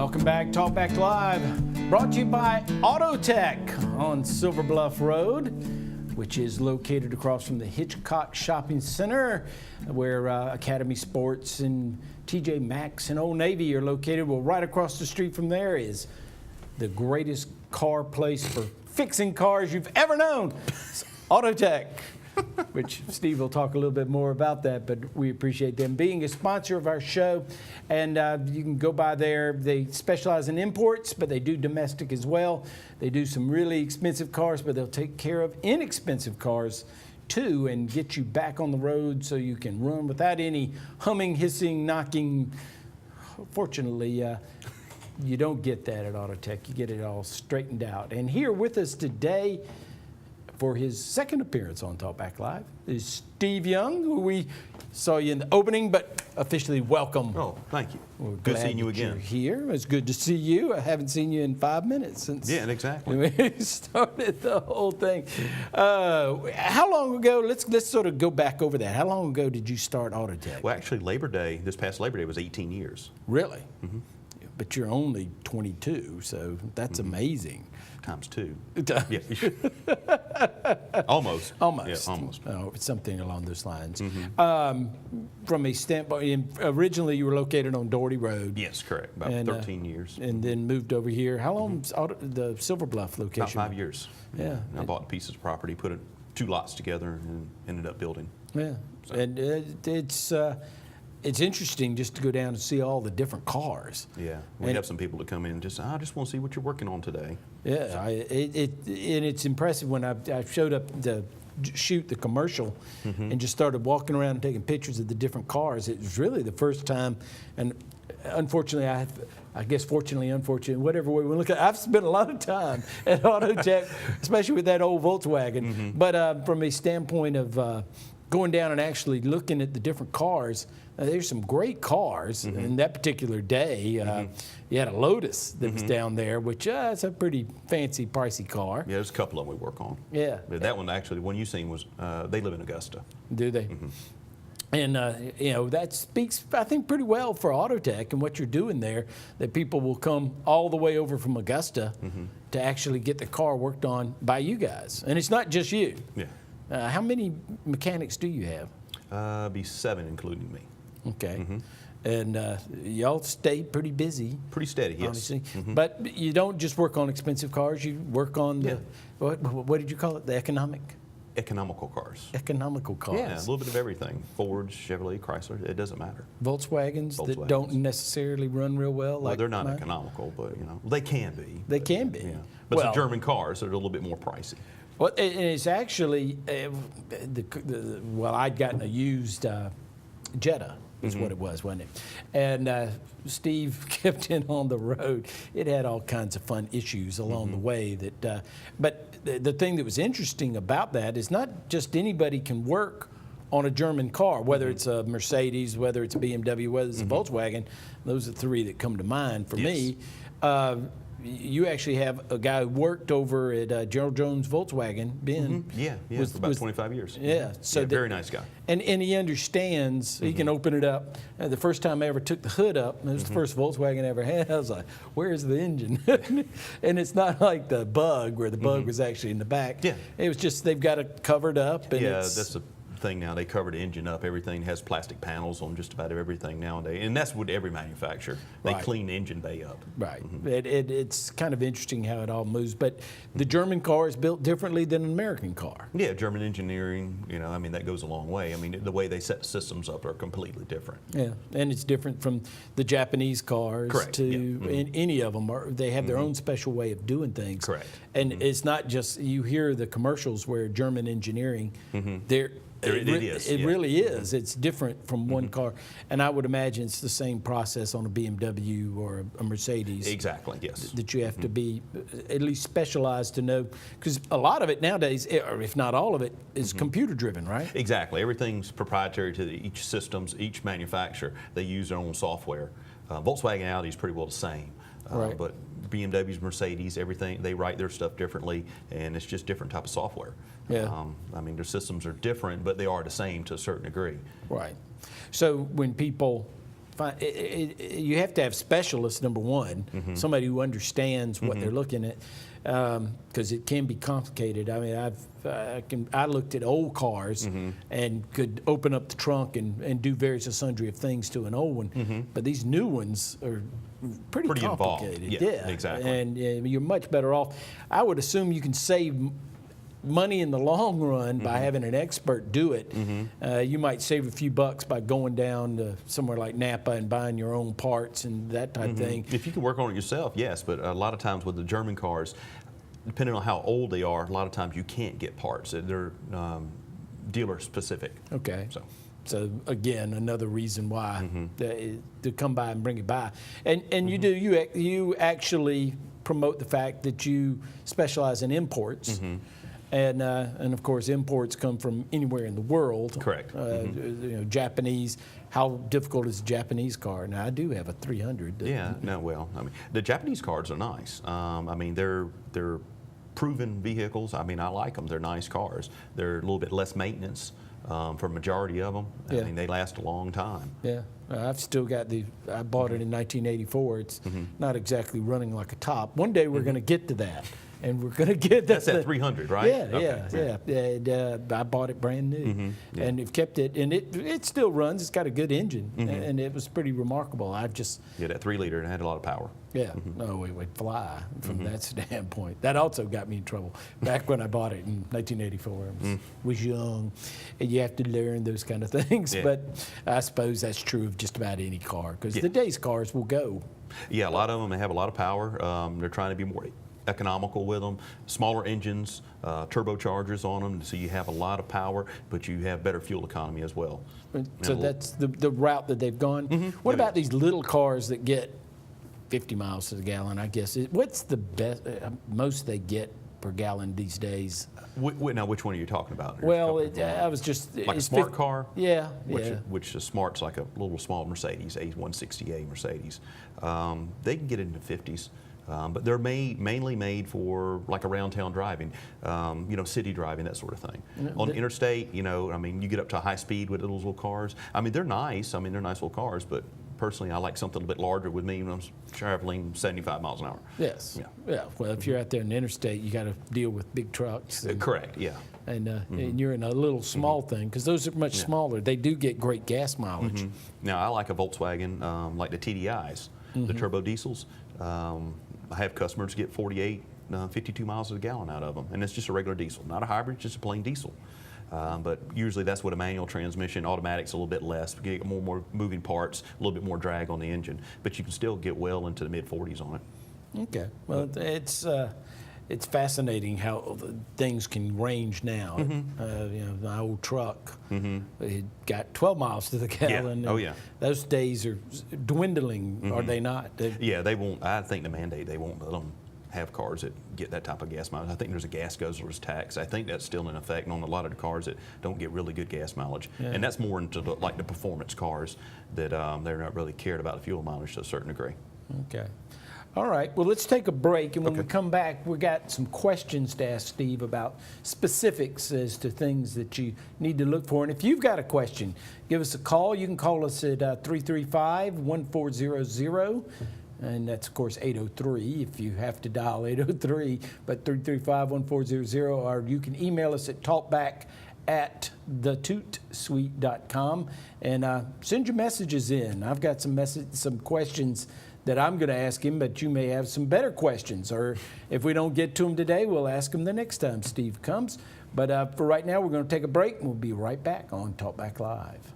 Welcome back, TalkBack Live, brought to you by Autotech on Silver Bluff Road, which is located across from the Hitchcock Shopping Center, where Academy Sports and TJ Maxx and Old Navy are located. Well, right across the street from there is the greatest car place for fixing cars you've ever known. It's Autotech, which Steve will talk a little bit more about that, but we appreciate them being a sponsor of our show. And you can go by there. They specialize in imports, but they do domestic as well. They do some really expensive cars, but they'll take care of inexpensive cars too and get you back on the road so you can run without any humming, hissing, knocking. Fortunately, you don't get that at Autotech. You get it all straightened out. And here with us today for his second appearance on TalkBack Live is Steve Young, who we saw you in the opening, but officially welcome. Oh, thank you. We're good seeing you again. You're here. It's good to see you. I haven't seen you in 5 minutes since exactly. we started the whole thing. How long ago? Let's sort of go back over that. How long ago did you start Autotech? Well, actually, this past Labor Day was 18 years. Really? Mm-hmm. But you're only 22, so that's amazing. Times two. Yeah. Almost. Almost. Yeah, almost. Oh, something along those lines. Mm-hmm. From a standpoint, originally you were located on Doherty Road. Yes, correct. About 13 years. And then moved over here. How long was the Silver Bluff location? About 5 years. Yeah. And I bought pieces of property, put two lots together, and ended up building. Yeah. So. And it's interesting just to go down and see all the different cars. Yeah, we have some people that come in and I just want to see what you're working on today. Yeah, and it's impressive when I showed up to shoot the commercial and just started walking around and taking pictures of the different cars. It was really the first time, and unfortunately, I guess fortunately, unfortunately, whatever way we look at it, I've spent a lot of time at Autotech, especially with that old Volkswagen. But from a standpoint of going down and actually looking at the different cars, there's some great cars. In that particular day, you had a Lotus that was down there, which is a pretty fancy, pricey car. Yeah, there's a couple of them we work on. Yeah. But that one, actually, the one you seen was, they live in Augusta. Do they? And, that speaks, I think, pretty well for Autotech and what you're doing there, that people will come all the way over from Augusta to actually get the car worked on by you guys. And it's not just you. Yeah. How many mechanics do you have? Be 7, including me. Okay. And y'all stay pretty busy. Pretty steady, yes. Honestly. But you don't just work on expensive cars. You work on the, what did you call it, the economical cars. Economical cars. Yeah, a little bit of everything. Ford, Chevrolet, Chrysler, it doesn't matter. Volkswagens that don't necessarily run real well. Well, they're not economical, but they can be. They can be. Yeah. But some German cars that are a little bit more pricey. Well, and it's actually, I'd gotten a used Jetta. Is what it was, wasn't it? And Steve kept it on the road. It had all kinds of fun issues along the way. But the thing that was interesting about that is not just anybody can work on a German car, whether it's a Mercedes, whether it's a BMW, whether it's a Volkswagen. Those are 3 that come to mind for me. You actually have a guy who worked over at General Jones Volkswagen, Ben. Yeah, for about 25 years. Yeah, so very nice guy. And he understands. He can open it up. The first time I ever took the hood up, it was the first Volkswagen I ever had. I was like, "Where's the engine?" And it's not like the Bug, where the Bug was actually in the back. Yeah, it was just they've got it covered up. And that's the thing now. They cover the engine up. Everything has plastic panels on just about everything nowadays, and that's with every manufacturer. They clean the engine bay up. Right. It's kind of interesting how it all moves. But the German car is built differently than an American car. Yeah, German engineering. That goes a long way. The way they set systems up are completely different. Yeah, and it's different from the Japanese cars. Correct. To any of them. They have their own special way of doing things. Correct. And it's not just you hear the commercials where German engineering. It really is. It's different from one car. And I would imagine it's the same process on a BMW or a Mercedes. Exactly, yes. That you have to be at least specialized to know. Because a lot of it nowadays, or if not all of it, is computer driven, right? Exactly. Everything's proprietary to each systems, each manufacturer. They use their own software. Volkswagen and Audi is pretty well the same. But BMWs, Mercedes, everything, they write their stuff differently, and it's just different type of software. Yeah. Their systems are different, but they are the same to a certain degree. Right. So when people you have to have specialists, number one, somebody who understands what they're looking at, because it can be complicated. I mean, I looked at old cars and could open up the trunk and do various and sundry of things to an old one, but these new ones are pretty complicated. Involved. Yeah, exactly. And you're much better off. I would assume you can save money in the long run by having an expert do it. You might save a few bucks by going down to somewhere like Napa and buying your own parts and that type of thing. If you can work on it yourself, yes, but a lot of times with the German cars, depending on how old they are, a lot of times you can't get parts. They're dealer specific. Okay. So again, another reason why to come by and bring it by. And you actually promote the fact that you specialize in imports. And of course, imports come from anywhere in the world. Correct. Japanese. How difficult is a Japanese car? Now, I do have a 300. Yeah. No. Well, I mean, the Japanese cars are nice. I mean, they're proven vehicles. I mean, I like them. They're nice cars. They're a little bit less maintenance for a majority of them. I mean, they last a long time. Yeah. I've still got I bought it in 1984. It's not exactly running like a top. One day we're going to get to that. And we're going to get that's that 300, right? Yeah, okay. Yeah. And, I bought it brand new, and have kept it, and it still runs. It's got a good engine, and it was pretty remarkable. That 3-liter, and it had a lot of power. Yeah, no, it would fly from that standpoint. That also got me in trouble back when I bought it in 1984. I was young, and you have to learn those kind of things. Yeah. But I suppose that's true of just about any car, because today's cars will go. Yeah, a lot of them have a lot of power. They're trying to be more economical with them, smaller engines, turbochargers on them, so you have a lot of power, but you have better fuel economy as well. So that's the route that they've gone. What about these little cars that get 50 miles to the gallon, I guess? What's the best, most they get per gallon these days? Now, which one are you talking about? Well, I was just... Like a smart car? Yeah, Which is smart's like a little small Mercedes, A160A Mercedes. They can get into 50s. But they're mainly made for like around town driving, city driving, that sort of thing. On the interstate, I mean, you get up to high speed with those little cars. I mean, they're nice. I mean, they're nice little cars, but personally, I like something a bit larger with me when I'm traveling 75 miles an hour. Yes. Yeah. Well, if you're out there in the interstate, you got to deal with big trucks. Correct. Yeah. And you're in a little small thing, because those are much smaller. They do get great gas mileage. Now, I like a Volkswagen, like the TDIs, the turbo diesels. I have customers get 48, 52 miles to the gallon out of them, and it's just a regular diesel, not a hybrid, just a plain diesel. But usually that's what a manual transmission, automatic's a little bit less. You get more moving parts, a little bit more drag on the engine, but you can still get well into the mid-40s on it. Okay. Well, it's fascinating how things can range now. My old truck, it got 12 miles to the gallon. Yeah. Oh, yeah. Those days are dwindling, are they not? Yeah, they won't. I think the mandate, they won't let them have cars that get that type of gas mileage. I think there's a gas guzzler's tax. I think that's still in effect on a lot of the cars that don't get really good gas mileage. Yeah. And that's more into the performance cars that they're not really cared about the fuel mileage to a certain degree. Okay. All right, well, let's take a break, and when we come back, we got some questions to ask Steve about specifics as to things that you need to look for. And if you've got a question, give us a call. You can call us at 335-1400, and that's, of course, 803 if you have to dial 803, but 335-1400, or you can email us at talkback@thetootssuite.com, and send your messages in. I've got some questions that I'm going to ask him, but you may have some better questions. Or if we don't get to them today, we'll ask him the next time Steve comes. But for right now, we're going to take a break, and we'll be right back on TalkBack Live.